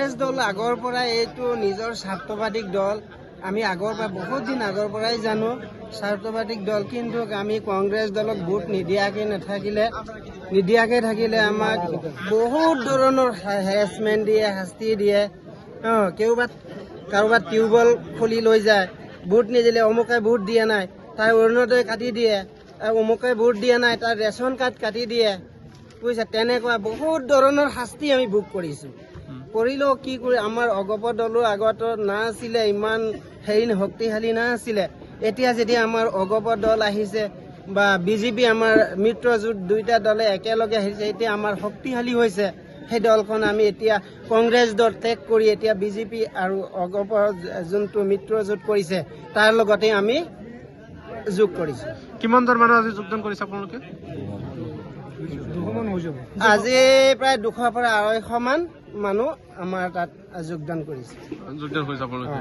কংগ্ৰেছ দল আগৰ পৰা এইটো নিজৰ স্বাৰ্থবাদী দল। আমি আগৰ পৰা বহুত দিন আগৰ পৰাই জানো স্বাৰ্থবাদী দল, কিন্তু আমি কংগ্ৰেছ দলক ভোট নিদিয়াকে থাকিলে আমাক বহুত ধৰণৰ হেৰাচমেণ্ট দিয়ে, শাস্তি দিয়ে। কাৰোবাৰ টিউবৱেল খুলি লৈ যায়, ভোট নিদিলে অমুকে ভোট দিয়া নাই তাৰ অৰুণোদয় কাটি দিয়ে, অমুকে ভোট দিয়া নাই তাৰ ৰেচন কাৰ্ড কাটি দিয়ে, বুজিছে। তেনেকুৱা বহুত ধৰণৰ শাস্তি আমি ভোগ কৰিছোঁ। কৰিলেও কি কৰি আমাৰ অগপ দলো আগতো নাছিলে, ইমান শক্তিশালী নাছিলে। এতিয়া যেতিয়া আমাৰ অগপ দল আহিছে বা বিজেপি আমাৰ মিত্ৰজোঁট দুইটা দলে একেলগে আহিছে, এতিয়া আমাৰ শক্তিশালী হৈছে। সেই দলখন আমি এতিয়া কংগ্ৰেছ দল ত্যাগ কৰি এতিয়া বিজেপি আৰু অগপৰ যোনটো মিত্ৰজোঁট কৰিছে তাৰ লগতে আমি যোগ কৰিছোঁ। কিমানজন মানুহ আজি যোগদান কৰিছে আপোনালোকে? আজি প্ৰায় 200 পৰা 250 মান মানুহ আমাৰ তাত যোগদান কৰিছে। যোগদান কৰিছে আপোনালোকে?